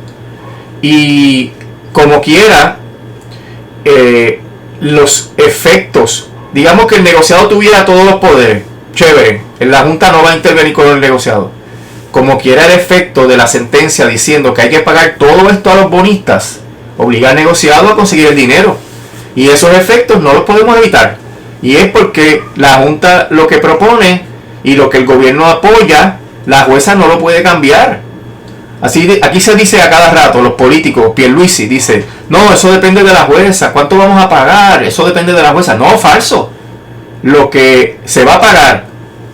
Y como quiera, los efectos, digamos que el negociado tuviera todos los poderes, chévere, la Junta no va a intervenir con el negociado. Como quiera, el efecto de la sentencia diciendo que hay que pagar todo esto a los bonistas obliga al negociado a conseguir el dinero. Y esos efectos no los podemos evitar. Y es porque la Junta lo que propone y lo que el gobierno apoya, la jueza no lo puede cambiar. Así, aquí se dice a cada rato, los políticos, Pierluisi dice, no, eso depende de la jueza, ¿cuánto vamos a pagar? Eso depende de la jueza. No, falso. Lo que se va a pagar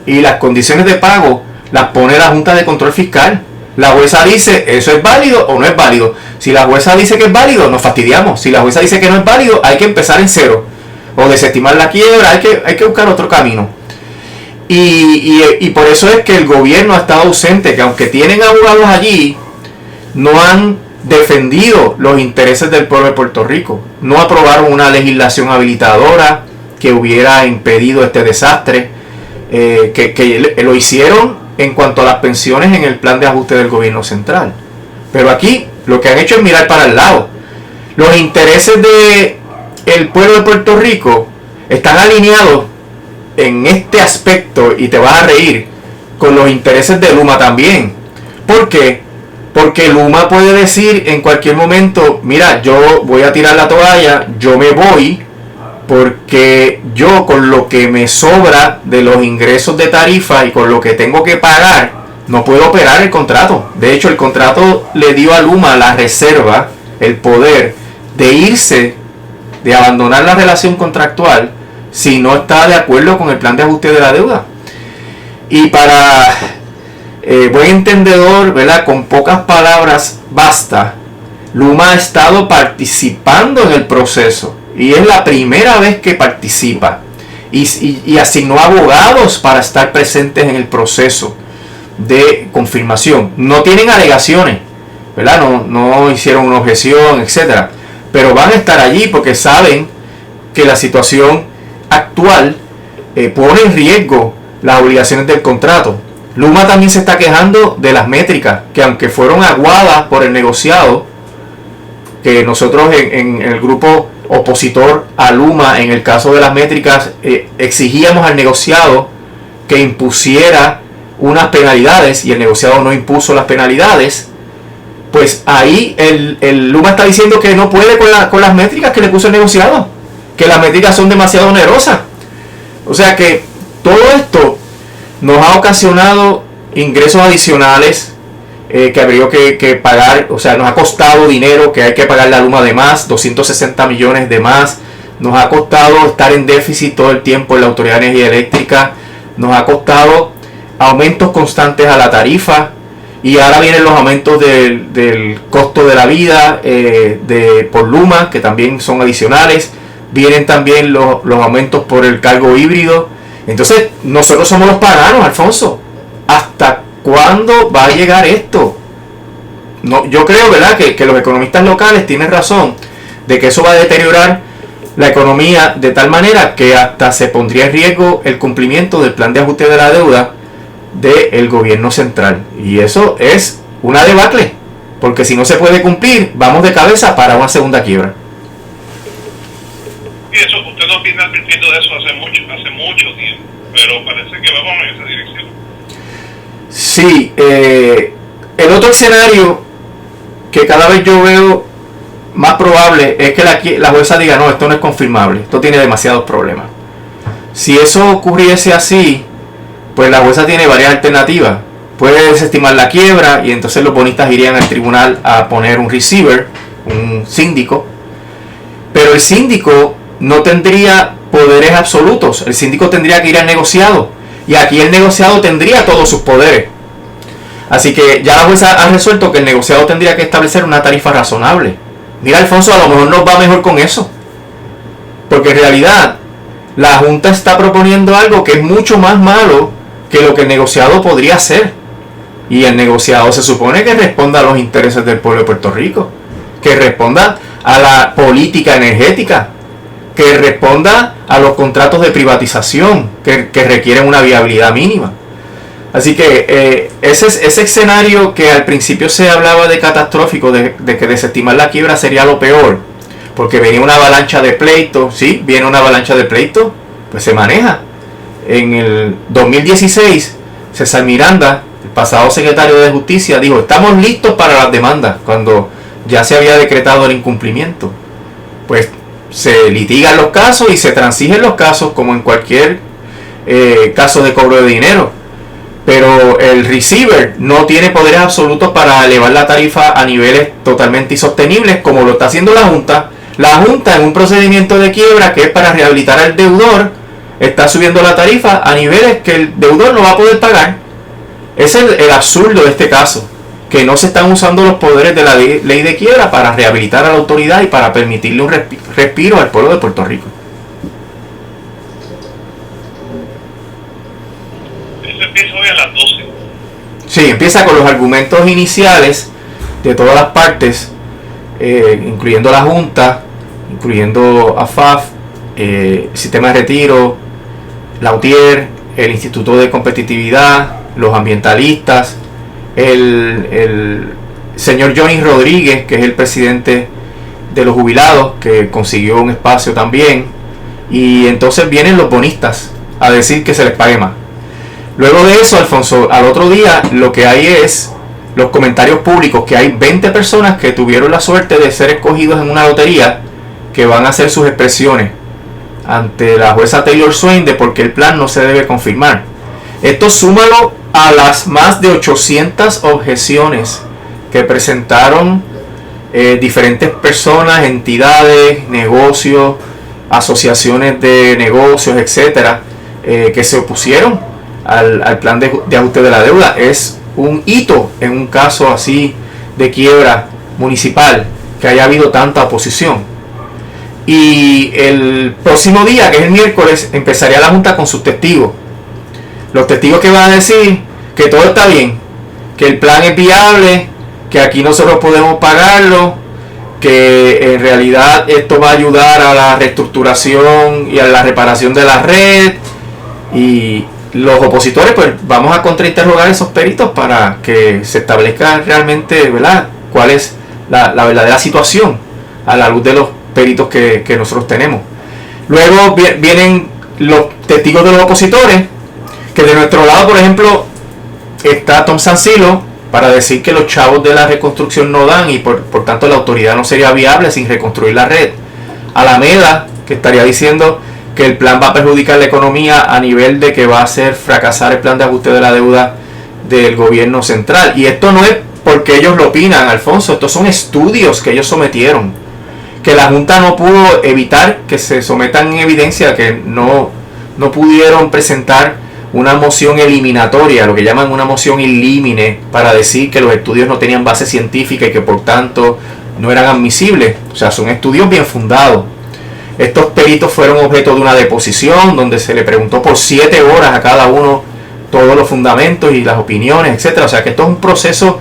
y las condiciones de pago las pone la Junta de Control Fiscal. La jueza dice, ¿eso es válido o no es válido? Si la jueza dice que es válido, nos fastidiamos. Si la jueza dice que no es válido, hay que empezar en cero. O desestimar la quiebra, hay que buscar otro camino. Y por eso es que el gobierno ha estado ausente, que aunque tienen abogados allí, no han defendido los intereses del pueblo de Puerto Rico. No aprobaron una legislación habilitadora que hubiera impedido este desastre, que lo hicieron en cuanto a las pensiones en el plan de ajuste del gobierno central. Pero aquí lo que han hecho es mirar para el lado. Los intereses del pueblo de Puerto Rico están alineados en este aspecto, y te vas a reír, con los intereses de Luma también. ¿Por qué? Porque Luma puede decir en cualquier momento, mira, yo voy a tirar la toalla, yo me voy, porque yo con lo que me sobra de los ingresos de tarifa y con lo que tengo que pagar, no puedo operar el contrato. De hecho, el contrato le dio a Luma la reserva, el poder de irse, de abandonar la relación contractual si no está de acuerdo con el plan de ajuste de la deuda. Y para buen entendedor, ¿verdad?, con pocas palabras basta. Luma ha estado participando en el proceso y es la primera vez que participa, y asignó abogados para estar presentes en el proceso de confirmación. No tienen alegaciones, ¿verdad? No hicieron una objeción, etcétera, pero van a estar allí porque saben que la situación actual pone en riesgo las obligaciones del contrato. Luma también se está quejando de las métricas, que aunque fueron aguadas por el negociado, que nosotros en el grupo opositor a Luma, en el caso de las métricas, exigíamos al negociado que impusiera unas penalidades, y el negociado no impuso las penalidades. Pues ahí el Luma está diciendo que no puede con las métricas que le puso el negociado, que las métricas son demasiado onerosas. O sea que todo esto nos ha ocasionado ingresos adicionales que habría que pagar. O sea, nos ha costado dinero que hay que pagarle a Luma de más, 260 millones de más. Nos ha costado estar en déficit todo el tiempo en la Autoridad de Energía Eléctrica. Nos ha costado aumentos constantes a la tarifa. Y ahora vienen los aumentos del costo de la vida por Luma, que también son adicionales. Vienen también los aumentos por el cargo híbrido. Entonces, nosotros somos los paganos, Alfonso. ¿Hasta cuándo va a llegar esto? No, yo creo, ¿verdad?, que los economistas locales tienen razón de que eso va a deteriorar la economía de tal manera que hasta se pondría en riesgo el cumplimiento del plan de ajuste de la deuda del gobierno central. Y eso es una debacle, porque si no se puede cumplir, vamos de cabeza para una segunda quiebra. Y eso, usted nos viene advirtiendo de eso hace mucho tiempo, pero parece que vamos en esa dirección. Sí, el otro escenario que cada vez yo veo más probable es que la jueza diga, no, esto no es confirmable, esto tiene demasiados problemas. Si eso ocurriese así, pues la jueza tiene varias alternativas. Puede desestimar la quiebra y entonces los bonistas irían al tribunal a poner un receiver, un síndico, pero el síndico no tendría poderes absolutos. El síndico tendría que ir al negociado, y aquí el negociado tendría todos sus poderes. Así que ya la jueza ha resuelto que el negociado tendría que establecer una tarifa razonable. Mira, Alfonso, a lo mejor nos va mejor con eso, porque en realidad la Junta está proponiendo algo que es mucho más malo que lo que el negociado podría hacer. Y el negociado se supone que responda a los intereses del pueblo de Puerto Rico, que responda a la política energética, que responda a los contratos de privatización que requieren una viabilidad mínima. Así que ese escenario que al principio se hablaba de catastrófico, de que desestimar la quiebra sería lo peor, porque venía una avalancha de pleitos. Sí, viene una avalancha de pleitos, pues se maneja. En el 2016, César Miranda, el pasado secretario de Justicia, dijo, estamos listos para las demandas, cuando ya se había decretado el incumplimiento. Pues se litigan los casos y se transigen los casos, como en cualquier caso de cobro de dinero. Pero el receiver no tiene poderes absolutos para elevar la tarifa a niveles totalmente insostenibles, como lo está haciendo la Junta. La Junta, en un procedimiento de quiebra que es para rehabilitar al deudor, está subiendo la tarifa a niveles que el deudor no va a poder pagar. Ese es el absurdo de este caso, que no se están usando los poderes de la ley de quiebra para rehabilitar a la autoridad y para permitirle un respiro al pueblo de Puerto Rico. 9 a las 12. Sí, empieza con los argumentos iniciales de todas las partes, incluyendo la Junta, incluyendo AFAF, Sistema de Retiro, la UTIER, el Instituto de Competitividad, los ambientalistas, el señor Johnny Rodríguez, que es el presidente de los jubilados, que consiguió un espacio también, y entonces vienen los bonistas a decir que se les pague más. Luego de eso, Alfonso, al otro día lo que hay es los comentarios públicos, que hay 20 personas que tuvieron la suerte de ser escogidos en una lotería, que van a hacer sus expresiones ante la jueza Taylor Swain de por qué el plan no se debe confirmar. Esto súmalo a las más de 800 objeciones que presentaron diferentes personas, entidades, negocios, asociaciones de negocios, etcétera, que se opusieron al plan de ajuste de la deuda. Es un hito en un caso así de quiebra municipal que haya habido tanta oposición. Y el próximo día, que es el miércoles, empezaría la Junta con sus testigos. Los testigos que van a decir que todo está bien, que el plan es viable, que aquí nosotros podemos pagarlo, que en realidad esto va a ayudar a la reestructuración y a la reparación de la red. Y los opositores, pues vamos a contrainterrogar a esos peritos para que se establezca realmente, ¿verdad?, cuál es la verdadera situación a la luz de los peritos que nosotros tenemos. Luego vienen los testigos de los opositores, que de nuestro lado, por ejemplo, está Tom Sancilo, para decir que los chavos de la reconstrucción no dan y por tanto la autoridad no sería viable sin reconstruir la red. Alameda, que estaría diciendo que el plan va a perjudicar la economía a nivel de que va a hacer fracasar el plan de ajuste de la deuda del gobierno central. Y esto no es porque ellos lo opinan, Alfonso, estos son estudios que ellos sometieron, que la Junta no pudo evitar que se sometan en evidencia, que no pudieron presentar una moción eliminatoria, lo que llaman una moción in limine, para decir que los estudios no tenían base científica y que por tanto no eran admisibles. O sea, son estudios bien fundados. Estos peritos fueron objeto de una deposición donde se le preguntó por 7 horas a cada uno todos los fundamentos y las opiniones, etcétera. O sea que esto es un proceso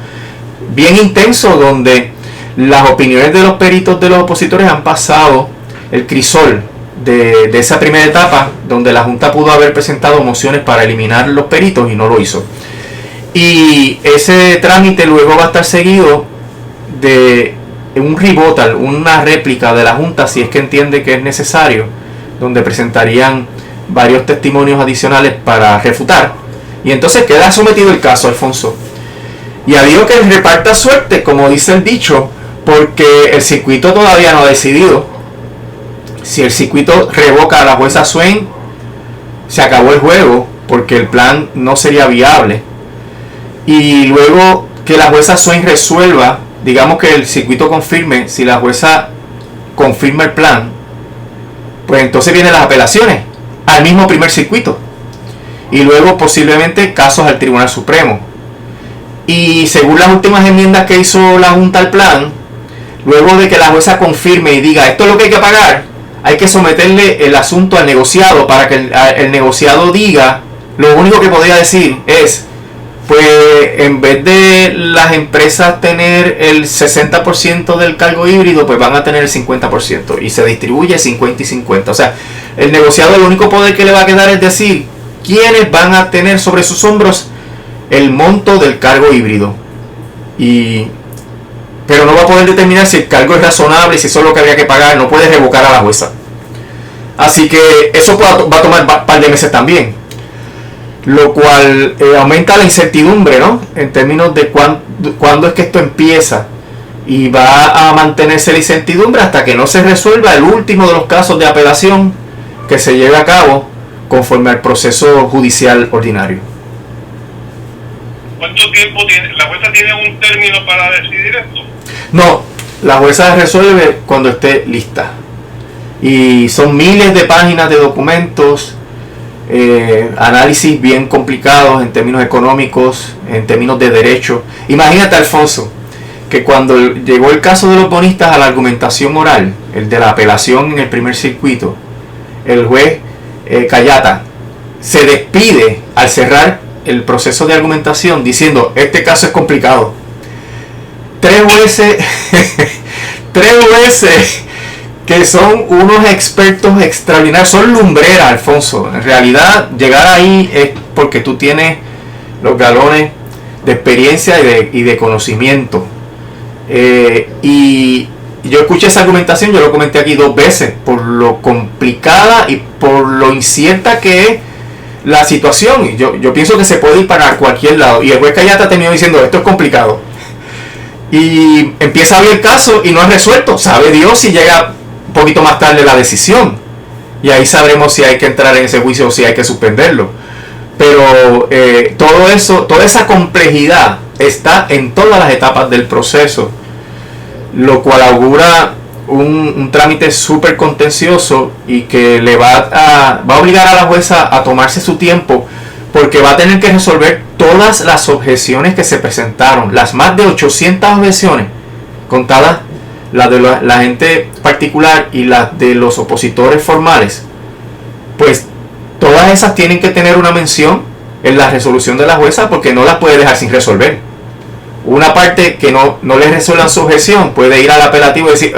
bien intenso donde las opiniones de los peritos de los opositores han pasado el crisol de esa primera etapa, donde la Junta pudo haber presentado mociones para eliminar los peritos y no lo hizo. Y ese trámite luego va a estar seguido de un rebuttal, una réplica de la Junta, si es que entiende que es necesario, donde presentarían varios testimonios adicionales para refutar. Y entonces queda sometido el caso, Alfonso. Y ha habido que reparta suerte, como dice el dicho, porque el circuito todavía no ha decidido. Si el circuito revoca a la jueza Swain, se acabó el juego, porque el plan no sería viable. Y luego que la jueza Swain resuelva, digamos que el circuito confirme, si la jueza confirma el plan, pues entonces vienen las apelaciones al mismo primer circuito. Y luego posiblemente casos al Tribunal Supremo. Y según las últimas enmiendas que hizo la Junta al plan, luego de que la jueza confirme y diga esto es lo que hay que pagar, hay que someterle el asunto al negociado para que el negociado diga, lo único que podría decir es, pues en vez de las empresas tener el 60% del cargo híbrido, pues van a tener el 50% y se distribuye 50 y 50. O sea, el negociado, el único poder que le va a quedar es decir quiénes van a tener sobre sus hombros el monto del cargo híbrido. Pero no va a poder determinar si el cargo es razonable y si eso es lo que habría que pagar. No puede revocar a la jueza. Así que eso va a tomar un par de meses también, lo cual aumenta la incertidumbre, ¿no?, en términos de cuándo es que esto empieza, y va a mantenerse la incertidumbre hasta que no se resuelva el último de los casos de apelación que se lleve a cabo conforme al proceso judicial ordinario. ¿Cuánto tiempo tiene? ¿La jueza tiene un término para decidir esto? No, la jueza resuelve cuando esté lista. Y son miles de páginas de documentos, análisis bien complicados en términos económicos, en términos de derecho. Imagínate, Alfonso, que cuando llegó el caso de los bonistas a la argumentación oral, el de la apelación en el primer circuito, el juez Cayata se despide al cerrar el proceso de argumentación diciendo, este caso es complicado. 3 jueces, 3 jueces que son unos expertos extraordinarios, son lumbreras, Alfonso. En realidad, llegar ahí es porque tú tienes los galones de experiencia y de conocimiento. Y yo escuché esa argumentación, yo lo comenté aquí 2 veces, por lo complicada y por lo incierta que es la situación. Yo pienso que se puede ir para cualquier lado. Y el juez Cayata terminó diciendo, esto es complicado. Y empieza a ver el caso y no es resuelto. Sabe Dios si llega un poquito más tarde la decisión. Y ahí sabremos si hay que entrar en ese juicio o si hay que suspenderlo. Pero todo eso, toda esa complejidad está en todas las etapas del proceso, lo cual augura un trámite súper contencioso y que le va a obligar a la jueza a tomarse su tiempo, porque va a tener que resolver todas las objeciones que se presentaron, las más de 800 objeciones, contadas las de la gente particular y las de los opositores formales. Pues todas esas tienen que tener una mención en la resolución de la jueza, porque no las puede dejar sin resolver. Una parte que no le resuelvan su objeción puede ir al apelativo y decir,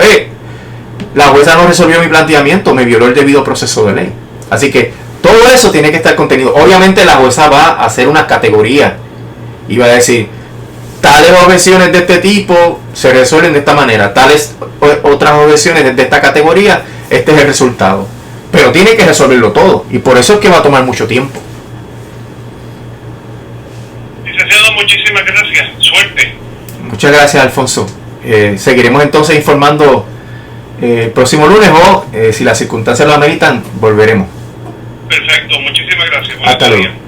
la jueza no resolvió mi planteamiento, me violó el debido proceso de ley. Así que todo eso tiene que estar contenido. Obviamente la jueza va a hacer una categoría y va a decir, tales objeciones de este tipo se resuelven de esta manera, tales otras objeciones de esta categoría, este es el resultado. Pero tiene que resolverlo todo, y por eso es que va a tomar mucho tiempo. Licenciado, muchísimas gracias. Suerte. Muchas gracias, Alfonso. Seguiremos entonces informando el próximo lunes, o si las circunstancias lo ameritan, volveremos. Perfecto, muchísimas gracias. Hasta luego.